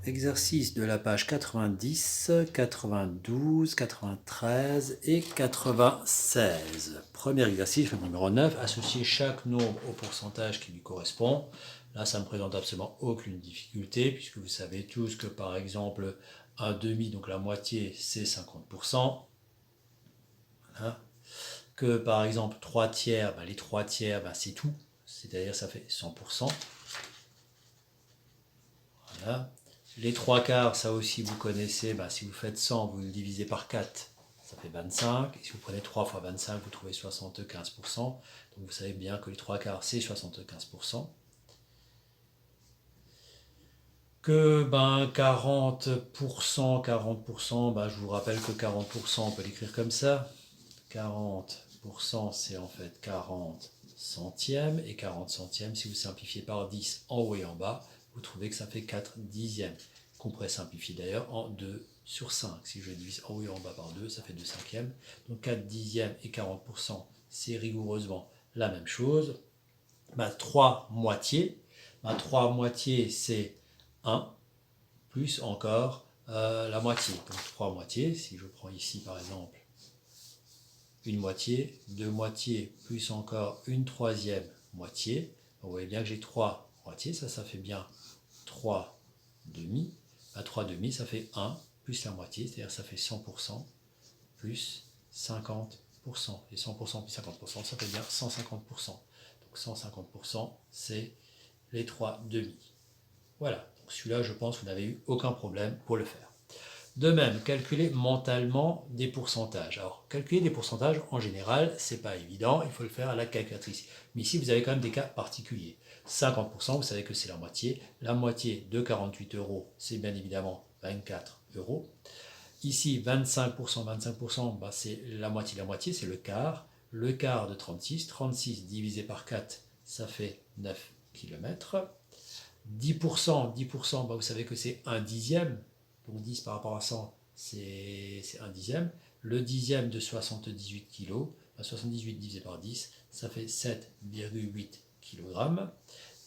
exercice de la page 90, 92, 93 et 96. Premier exercice, le numéro 9, associer chaque nombre au pourcentage qui lui correspond. Là, ça ne me présente absolument aucune difficulté, puisque vous savez tous que, par exemple, un demi, donc la moitié, c'est 50%. Voilà. Que, par exemple, 3 tiers, les 3 tiers, c'est tout. C'est-à-dire, ça fait 100%. Voilà. Les 3 quarts, ça aussi vous connaissez, si vous faites 100, vous le divisez par 4, ça fait 25. Et si vous prenez 3 fois 25, vous trouvez 75%. Donc vous savez bien que les 3 quarts, c'est 75%. Que 40%, je vous rappelle que 40%, on peut l'écrire comme ça. 40%, c'est en fait 40 centièmes. Et 40 centièmes, si vous simplifiez par 10 en haut et en bas, vous trouvez que ça fait 4 dixièmes. Qu'on pourrait simplifier d'ailleurs en 2 sur 5. Si je divise en haut et en bas par 2, ça fait 2 cinquièmes. Donc 4 dixièmes et 40%, c'est rigoureusement la même chose. 3 moitiés. 3 moitiés, c'est 1, plus encore la moitié. Donc 3 moitiés, si je prends ici par exemple une moitié, 2 moitiés, plus encore une troisième moitié. Vous voyez bien que j'ai 3 moitiés, ça fait bien 3 demi. 3 demi, ça fait 1 plus la moitié, c'est-à-dire ça fait 100% plus 50%. Et 100% plus 50%, ça fait bien 150%. Donc 150%, c'est les 3 demi. Voilà, donc celui-là, je pense que vous n'avez eu aucun problème pour le faire. De même, calculer mentalement des pourcentages. Alors, calculer des pourcentages, en général, c'est pas évident, il faut le faire à la calculatrice. Mais ici, vous avez quand même des cas particuliers. 50%, vous savez que c'est la moitié. La moitié de 48 €, c'est bien évidemment 24 €. Ici, 25%, c'est la moitié, c'est le quart. Le quart de 36, 36 divisé par 4, ça fait 9 km. 10%, vous savez que c'est un dixième. Donc 10 par rapport à 100, c'est un dixième. Le dixième de 78 kg, 78 divisé par 10, ça fait 7,8 kg.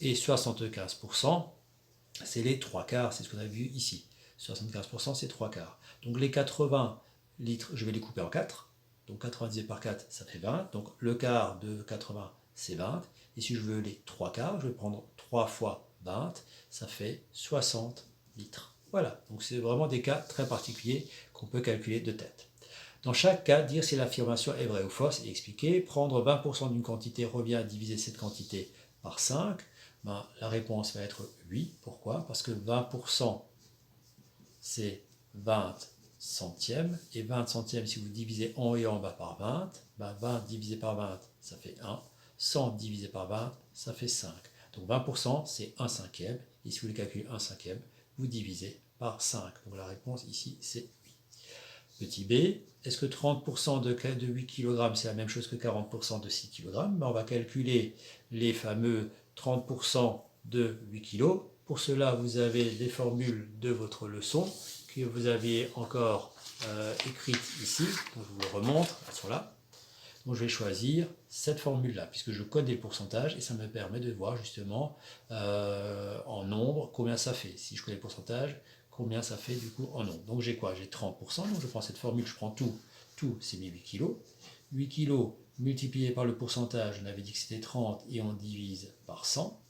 Et 75%, c'est les 3 quarts, c'est ce qu'on a vu ici. 75%, c'est 3 quarts. Donc les 80 litres, je vais les couper en 4. Donc 80 divisé par 4, ça fait 20. Donc le quart de 80, c'est 20. Et si je veux les 3 quarts, je vais prendre 3 fois 20, ça fait 60 litres. Voilà, donc c'est vraiment des cas très particuliers qu'on peut calculer de tête. Dans chaque cas, dire si l'affirmation est vraie ou fausse et expliquer. Prendre 20% d'une quantité revient à diviser cette quantité par 5. La réponse va être oui. Pourquoi? Parce que 20%, c'est 20 centièmes. Et 20 centièmes, si vous divisez en haut et en bas par 20, 20 divisé par 20, ça fait 1. 100 divisé par 20, ça fait 5. Donc 20%, c'est 1 cinquième. Et si vous voulez calculer 1 cinquième, vous divisez par 5. Donc la réponse ici, c'est oui. Petit b, est-ce que 30% de 8 kg, c'est la même chose que 40% de 6 kg? On va calculer les fameux 30% de 8 kg. Pour cela, vous avez les formules de votre leçon que vous avez encore écrites ici. Donc, je vous le remontre, elles sont là. Donc je vais choisir cette formule-là, puisque je code des pourcentages, et ça me permet de voir justement en nombre combien ça fait. Si je connais le pourcentage, combien ça fait du coup en nombre. Donc j'ai quoi? J'ai 30%, donc je prends cette formule, je prends tout, c'est mes 8 kg. 8 kg multiplié par le pourcentage, on avait dit que c'était 30, et on divise par 100,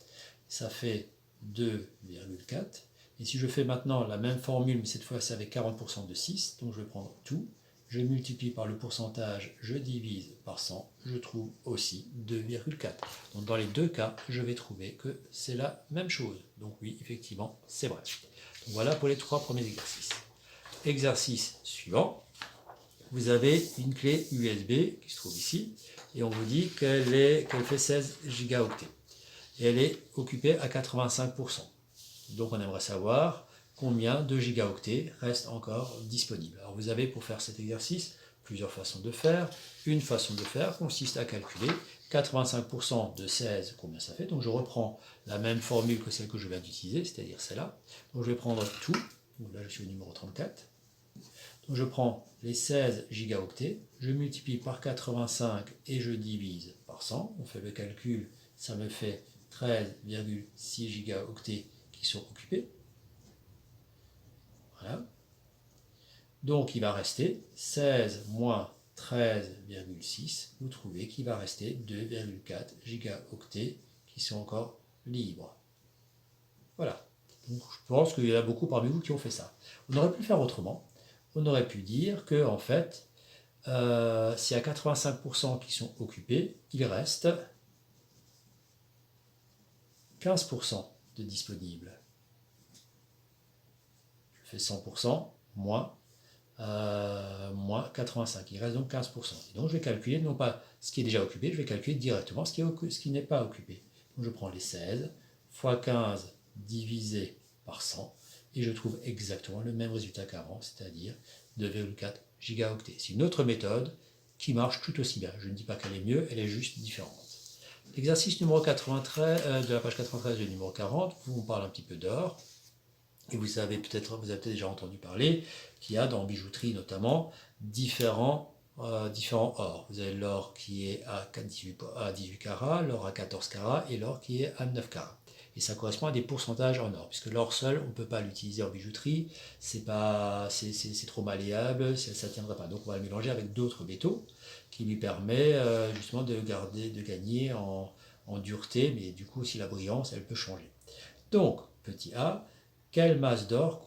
ça fait 2,4. Et si je fais maintenant la même formule, mais cette fois c'est avec 40% de 6, donc je vais prendre tout, je multiplie par le pourcentage, je divise par 100, je trouve aussi 2,4. Donc dans les deux cas, je vais trouver que c'est la même chose. Donc oui, effectivement, c'est vrai. Donc voilà pour les 3 premiers exercices. Exercice suivant, vous avez une clé USB qui se trouve ici, et on vous dit qu'elle fait 16 gigaoctets. Et elle est occupée à 85%. Donc on aimerait savoir combien de gigaoctets restent encore disponibles. Alors vous avez pour faire cet exercice plusieurs façons de faire. Une façon de faire consiste à calculer 85% de 16, combien ça fait. Donc je reprends la même formule que celle que je viens d'utiliser, c'est-à-dire celle-là. Donc je vais prendre tout, donc là je suis au numéro 34. Donc je prends les 16 gigaoctets, je multiplie par 85 et je divise par 100. On fait le calcul, ça me fait 13,6 gigaoctets qui sont occupés. Donc il va rester 16 moins 13,6. Vous trouvez qu'il va rester 2,4 gigaoctets qui sont encore libres. Voilà. Donc, je pense qu'il y en a beaucoup parmi vous qui ont fait ça. On aurait pu le faire autrement. On aurait pu dire que, en fait, s'il y a 85% qui sont occupés, il reste 15% de disponibles. Je fais 100% moins 85. Il reste donc 15%. Et donc je vais calculer non pas ce qui est déjà occupé, je vais calculer directement ce qui n'est pas occupé. Donc je prends les 16 fois 15 divisé par 100 et je trouve exactement le même résultat qu'avant, c'est-à-dire 2,4 gigaoctets. C'est une autre méthode qui marche tout aussi bien. Je ne dis pas qu'elle est mieux, elle est juste différente. L'exercice numéro 93 de la page 93 du numéro 40 vous parle un petit peu d'or. Et vous avez peut-être déjà entendu parler qu'il y a dans bijouterie notamment différents ors. Vous avez l'or qui est à 18 carats, l'or à 14 carats et l'or qui est à 9 carats. Et ça correspond à des pourcentages en or, puisque l'or seul, on ne peut pas l'utiliser en bijouterie, c'est trop malléable, ça ne tiendrait pas. Donc on va le mélanger avec d'autres métaux qui lui permet justement de gagner en dureté, mais du coup aussi la brillance, elle peut changer. Donc, petit a, quelle masse d'or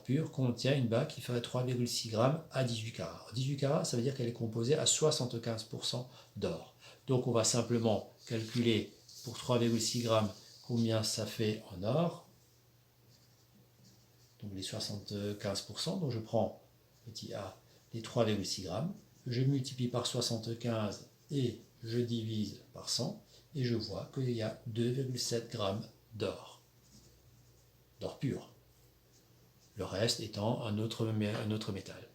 pur contient une bague qui ferait 3,6 g à 18 carats. Alors, 18 carats, ça veut dire qu'elle est composée à 75% d'or. Donc on va simplement calculer pour 3,6 g combien ça fait en or. Donc les 75%, donc je prends petit a les 3,6 g, je multiplie par 75 et je divise par 100 et je vois qu'il y a 2,7 g d'or pur. Le reste étant un autre métal.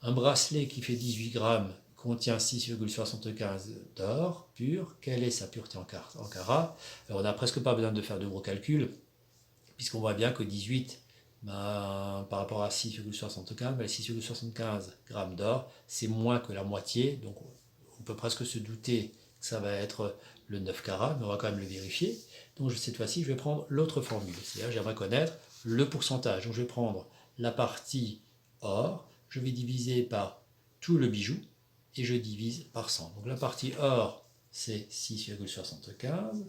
Un bracelet qui fait 18 grammes contient 6,75 d'or pur. Quelle est sa pureté en carats? Alors on n'a presque pas besoin de faire de gros calculs, puisqu'on voit bien que 18 par rapport à 6,75, les 6,75 grammes d'or, c'est moins que la moitié, donc on peut presque se douter que ça va être le 9 carats, mais on va quand même le vérifier. Donc cette fois-ci, je vais prendre l'autre formule, c'est-à-dire j'aimerais connaître le pourcentage. Donc je vais prendre la partie or, je vais diviser par tout le bijou, et je divise par 100. Donc la partie or, c'est 6,75,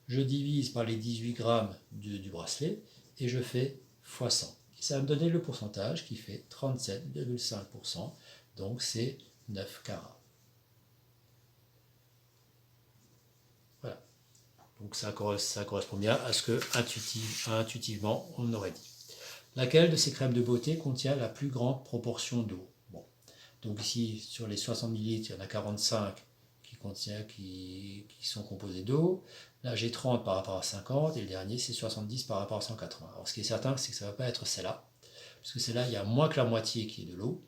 je divise par les 18 grammes du bracelet, et je fais x 100. Et ça va me donner le pourcentage qui fait 37,5%, donc c'est 9 carats. Voilà. Donc ça correspond bien à ce que intuitivement on aurait dit. Laquelle de ces crèmes de beauté contient la plus grande proportion d'eau? Bon. Donc ici, sur les 60 ml, il y en a 45 qui sont composés d'eau. Là, j'ai 30 par rapport à 50, et le dernier, c'est 70 par rapport à 180. Alors, ce qui est certain, c'est que ça ne va pas être celle-là, parce que celle-là, il y a moins que la moitié qui est de l'eau.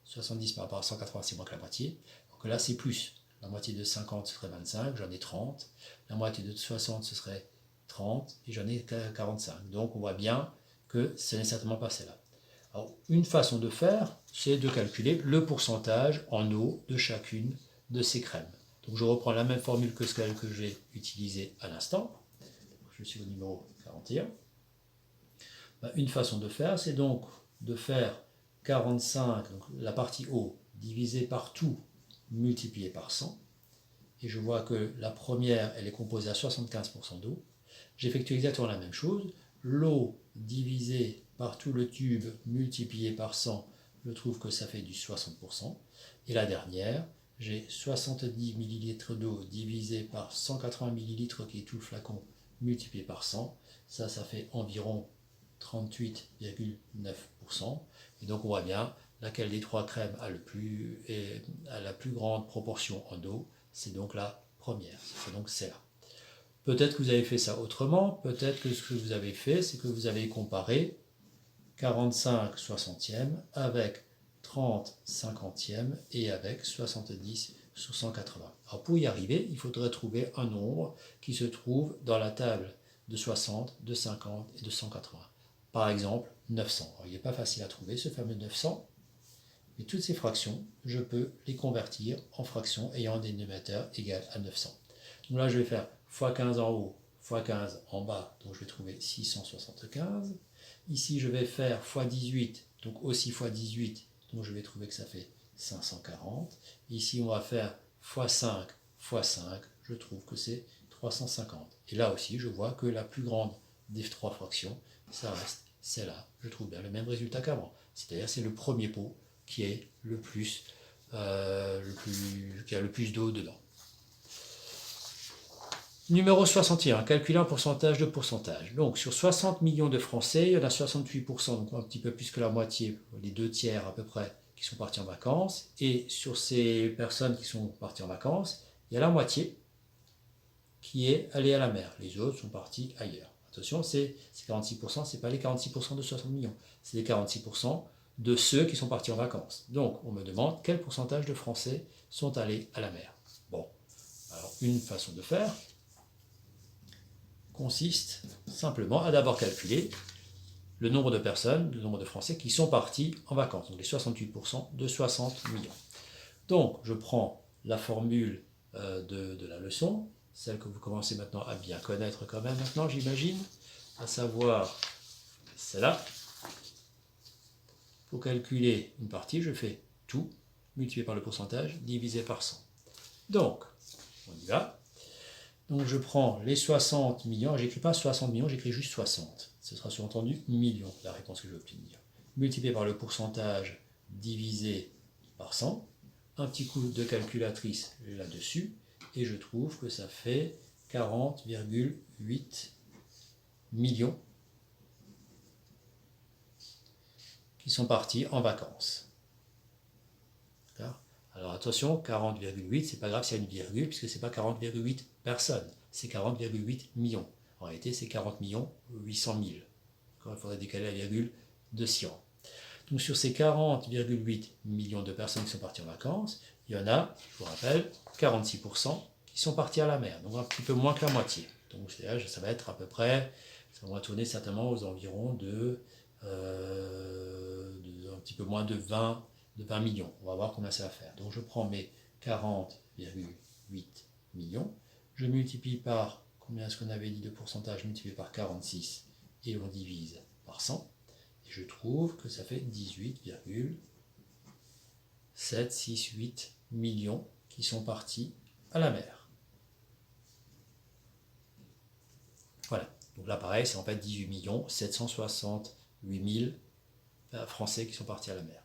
70 par rapport à 180, c'est moins que la moitié. Donc là, c'est plus. La moitié de 50, ce serait 25, j'en ai 30. La moitié de 60, ce serait 30, et j'en ai 45. Donc, on voit bien que ce n'est certainement pas celle-là. Alors, une façon de faire, c'est de calculer le pourcentage en eau de chacune de ces crèmes. Donc je reprends la même formule que celle que j'ai utilisée à l'instant. Je suis au numéro 41. Une façon de faire, c'est donc de faire 45, donc la partie eau, divisée par tout, multiplié par 100. Et je vois que la première, elle est composée à 75% d'eau. J'effectue exactement la même chose. L'eau divisée par tout le tube multiplié par 100, je trouve que ça fait du 60%. Et la dernière, j'ai 70 ml d'eau divisé par 180 ml qui est tout le flacon multiplié par 100. Ça fait environ 38,9%. Et donc on voit bien laquelle des trois crèmes a la plus grande proportion en eau. C'est donc la première, c'est donc celle-là. Peut-être que vous avez fait ça autrement, peut-être que ce que vous avez fait, c'est que vous avez comparé 45 soixantièmes avec 30 cinquantièmes et avec 70 sur 180. Alors pour y arriver, il faudrait trouver un nombre qui se trouve dans la table de 60, de 50 et de 180. Par exemple, 900. Alors, il n'est pas facile à trouver ce fameux 900, mais toutes ces fractions, je peux les convertir en fractions ayant un dénominateur égal à 900. Donc là, je vais faire x 15 en haut, x 15 en bas, donc je vais trouver 675. Ici, je vais faire x 18, donc aussi fois 18, donc je vais trouver que ça fait 540. Ici, on va faire fois 5 fois 5, je trouve que c'est 350. Et là aussi, je vois que la plus grande des trois fractions, ça reste celle-là. Je trouve bien le même résultat qu'avant. C'est-à-dire c'est le premier pot qui est qui a le plus d'eau dedans. Numéro 61, calculer un pourcentage de pourcentage. Donc sur 60 millions de Français, il y en a 68%, donc un petit peu plus que la moitié, les 2/3 à peu près, qui sont partis en vacances. Et sur ces personnes qui sont parties en vacances, il y a la moitié qui est allée à la mer. Les autres sont partis ailleurs. Attention, c'est 46%, ce n'est pas les 46% de 60 millions, c'est les 46% de ceux qui sont partis en vacances. Donc on me demande quel pourcentage de Français sont allés à la mer. Bon, alors une façon de faire consiste simplement à d'abord calculer le nombre de personnes, le nombre de Français qui sont partis en vacances, donc les 68% de 60 millions. Donc je prends la formule de la leçon, celle que vous commencez maintenant à bien connaître quand même maintenant, j'imagine, à savoir celle-là. Pour calculer une partie, je fais tout multiplié par le pourcentage divisé par 100. Donc, on y va. Donc je prends les 60 millions, j'écris pas 60 millions, j'écris juste 60. Ce sera sous-entendu millions, la réponse que je vais obtenir. Multiplié par le pourcentage divisé par 100. Un petit coup de calculatrice là-dessus, et je trouve que ça fait 40,8 millions qui sont partis en vacances. Alors attention, 40,8, c'est pas grave s'il y a une virgule, puisque c'est pas 40,8 personnes, c'est 40,8 millions. En réalité, c'est 40 millions 800 000. Il faudrait décaler la virgule de 6 ans. Donc sur ces 40,8 millions de personnes qui sont parties en vacances, il y en a, je vous rappelle, 46% qui sont partis à la mer, donc un petit peu moins que la moitié. Donc ça va être à peu près, ça va tourner certainement aux environs de un petit peu moins de 20 millions. On va voir combien ça va faire. Donc je prends mes 40,8 millions, je multiplie par, combien est-ce qu'on avait dit de pourcentage, multiplié par 46, et on divise par 100. Et je trouve que ça fait 18,768 millions qui sont partis à la mer. Voilà. Donc là, pareil, c'est en fait 18 768 000 Français qui sont partis à la mer.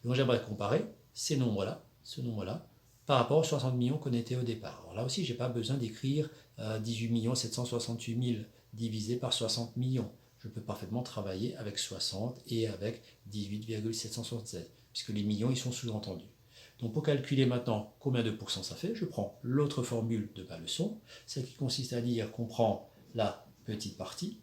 Et donc j'aimerais comparer ce nombre-là, par rapport aux 60 millions qu'on était au départ. Alors là aussi, je n'ai pas besoin d'écrire 18 768 000 divisé par 60 millions. Je peux parfaitement travailler avec 60 et avec 18,767, puisque les millions, ils sont sous-entendus. Donc pour calculer maintenant combien de pourcents ça fait, je prends l'autre formule de ma leçon, celle qui consiste à dire qu'on prend la petite partie,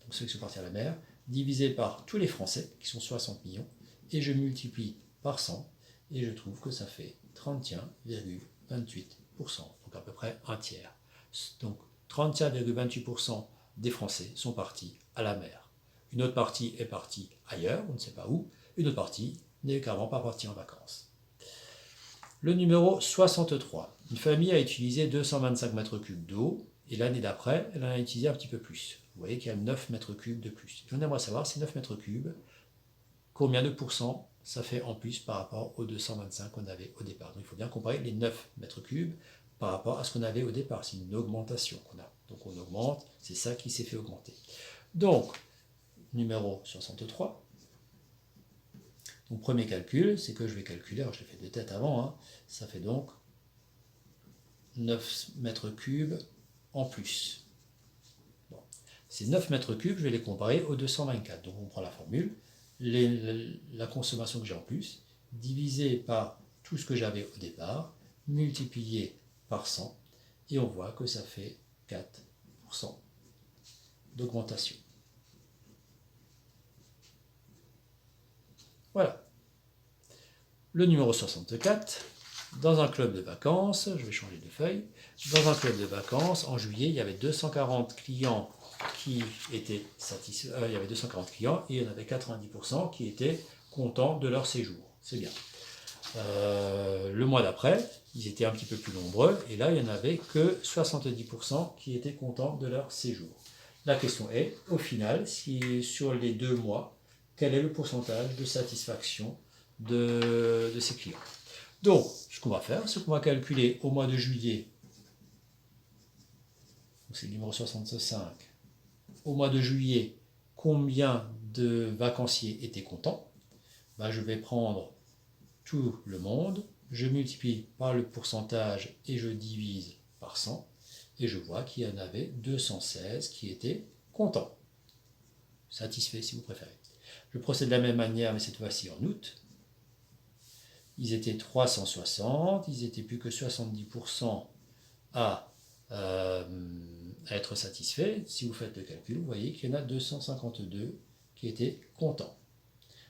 donc ceux qui sont partis à la mer, divisé par tous les Français, qui sont 60 millions, et je multiplie par 100, et je trouve que ça fait 31,28%, donc à peu près un tiers. Donc 31,28% des Français sont partis à la mer. Une autre partie est partie ailleurs, on ne sait pas où, une autre partie n'est carrément pas partie en vacances. Le numéro 63. Une famille a utilisé 225 mètres cubes d'eau, et l'année d'après, elle en a utilisé un petit peu plus. Vous voyez qu'il y a 9 mètres cubes de plus. On aimerait savoir, ces 9 mètres cubes, combien de pourcents ça fait en plus par rapport aux 225 qu'on avait au départ. Donc il faut bien comparer les 9 mètres cubes par rapport à ce qu'on avait au départ. C'est une augmentation qu'on a. Donc on augmente, c'est ça qui s'est fait augmenter. Donc, numéro 63. Donc premier calcul, c'est que je vais calculer, alors je l'ai fait de tête avant, hein, ça fait donc 9 mètres cubes en plus. Bon. Ces 9 mètres cubes, je vais les comparer aux 224. Donc on prend la formule, la consommation que j'ai en plus, divisé par tout ce que j'avais au départ, multiplié par 100, et on voit que ça fait 4% d'augmentation. Voilà. Le numéro 64, dans un club de vacances, je vais changer de feuille, dans un club de vacances, en juillet, il y avait 240 clients qui étaient satisfaits, il y avait 240 clients et il y en avait 90% qui étaient contents de leur séjour. C'est bien. Le mois d'après, ils étaient un petit peu plus nombreux et là, il n'y en avait que 70% qui étaient contents de leur séjour. La question est, au final, si sur les 2 mois, quel est le pourcentage de satisfaction de ces clients. Donc, ce qu'on va faire, c'est qu'on va calculer au mois de juillet, c'est le numéro 65, au mois de juillet, combien de vacanciers étaient contents. Ben, je vais prendre tout le monde, je multiplie par le pourcentage et je divise par 100, et je vois qu'il y en avait 216 qui étaient contents. Satisfaits si vous préférez. Je procède de la même manière, mais cette fois-ci en août. Ils étaient 360, ils étaient plus que 70% à être satisfaits. Si vous faites le calcul, vous voyez qu'il y en a 252 qui étaient contents.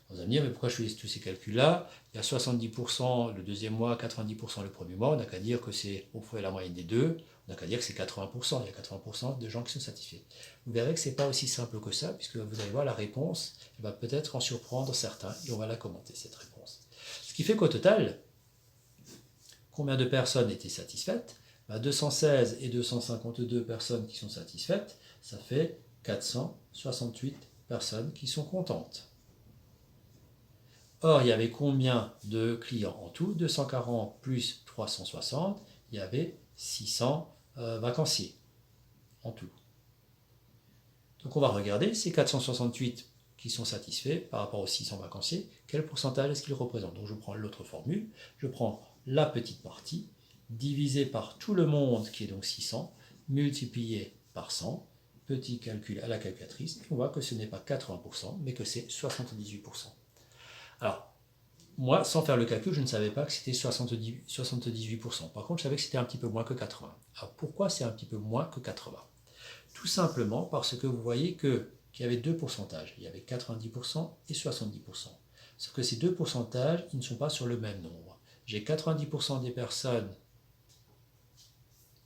Vous allez me dire, mais pourquoi je fais tous ces calculs-là? Il y a 70% le deuxième mois, 90% le premier mois. On n'a qu'à dire que c'est, on fait la moyenne des deux, on n'a qu'à dire que c'est 80%. Il y a 80% de gens qui sont satisfaits. Vous verrez que ce n'est pas aussi simple que ça, puisque vous allez voir la réponse, elle va peut-être en surprendre certains, et on va la commenter, cette réponse. Ce qui fait qu'au total, combien de personnes étaient satisfaites? 216 et 252 personnes qui sont satisfaites, ça fait 468 personnes qui sont contentes. Or, il y avait combien de clients en tout? 240 plus 360, il y avait 600 vacanciers en tout. Donc on va regarder ces 468 qui sont satisfaits par rapport aux 600 vacanciers, quel pourcentage est-ce qu'ils représentent? Donc je prends l'autre formule, je prends la petite partie, divisé par tout le monde qui est donc 600, multiplié par 100, petit calcul à la calculatrice, et on voit que ce n'est pas 80%, mais que c'est 78%. Alors, moi, sans faire le calcul, je ne savais pas que c'était 78%. Par contre, je savais que c'était un petit peu moins que 80%. Alors, pourquoi c'est un petit peu moins que 80%? Tout simplement parce que vous voyez qu'il y avait deux pourcentages. Il y avait 90% et 70%. Sauf que ces deux pourcentages, ils ne sont pas sur le même nombre. J'ai 90% des personnes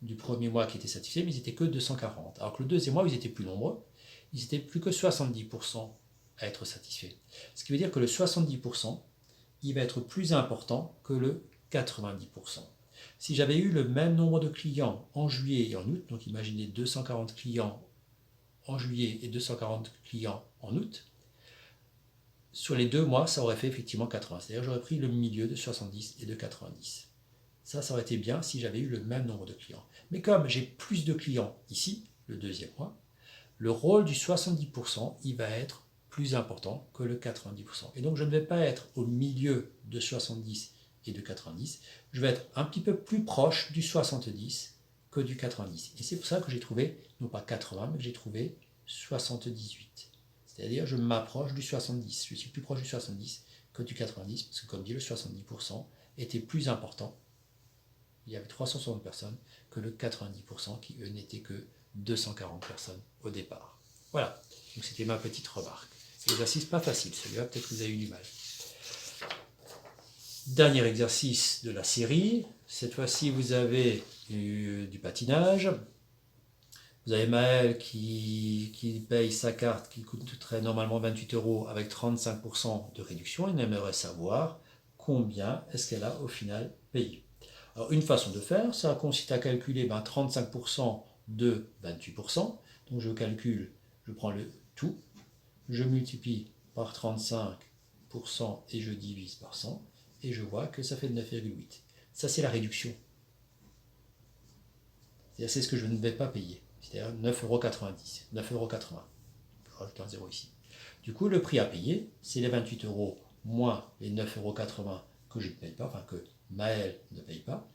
du premier mois qui étaient satisfaits, mais ils n'étaient que 240. Alors que le deuxième mois, ils étaient plus nombreux. Ils étaient plus que 70% à être satisfaits. Ce qui veut dire que le 70%, il va être plus important que le 90%. Si j'avais eu le même nombre de clients en juillet et en août, donc imaginez 240 clients en juillet et 240 clients en août, sur les 2 mois, ça aurait fait effectivement 80. C'est-à-dire j'aurais pris le milieu de 70 et de 90. Ça aurait été bien si j'avais eu le même nombre de clients. Mais comme j'ai plus de clients ici, le deuxième mois, le rôle du 70%, il va être plus important que le 90%. Et donc je ne vais pas être au milieu de 70 et de 90, je vais être un petit peu plus proche du 70 que du 90. Et c'est pour ça que j'ai trouvé, non pas 80, mais j'ai trouvé 78. C'est-à-dire je m'approche du 70, je suis plus proche du 70 que du 90, parce que comme dit, le 70% était plus important, il y avait 360 personnes, que le 90% qui eux n'étaient que 240 personnes au départ. Voilà, donc c'était ma petite remarque. Exercice pas facile, celui-là peut-être que vous avez eu du mal. Dernier exercice de la série, cette fois-ci vous avez du patinage. Vous avez Maëlle qui paye sa carte qui coûterait normalement 28 € avec 35% de réduction. Elle aimerait savoir combien est-ce qu'elle a au final payé. Alors une façon de faire, ça consiste à calculer 35% de 28%. Donc je calcule, je prends le tout, je multiplie par 35% et je divise par 100 et je vois que ça fait 9,8. Ça c'est la réduction. C'est-à-dire c'est ce que je ne vais pas payer. C'est-à-dire 9,90 €, 9,80 €. Je rajoute un 0 ici. Du coup, le prix à payer, c'est les 28 € moins les 9,80 € que je ne paye pas, enfin que Maëlle ne paye pas.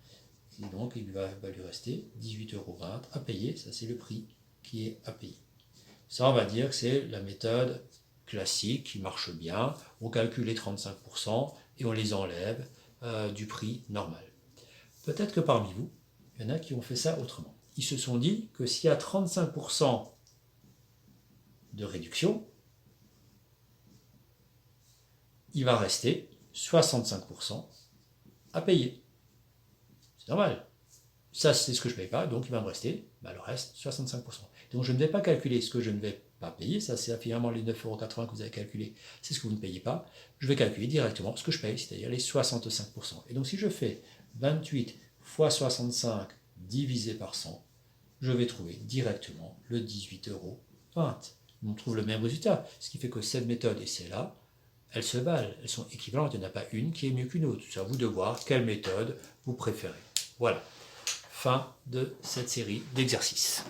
Et donc, il va lui rester 18,20 € à payer. Ça, c'est le prix qui est à payer. Ça, on va dire que c'est la méthode classique qui marche bien. On calcule les 35% et on les enlève du prix normal. Peut-être que parmi vous, il y en a qui ont fait ça autrement. Ils se sont dit que s'il y a 35% de réduction, il va rester 65% à payer. C'est normal. Ça, c'est ce que je ne paye pas, donc il va me rester le reste, 65%. Donc je ne vais pas calculer ce que je ne vais pas payer, ça c'est finalement les 9,80 € que vous avez calculé, c'est ce que vous ne payez pas. Je vais calculer directement ce que je paye, c'est-à-dire les 65%. Et donc si je fais 28 fois 65 divisé par 100, je vais trouver directement le 18,20 €. on trouve le même résultat. Ce qui fait que cette méthode et celle-là, elles se valent, elles sont équivalentes, il n'y en a pas une qui est mieux qu'une autre. C'est à vous de voir quelle méthode vous préférez. Voilà, fin de cette série d'exercices.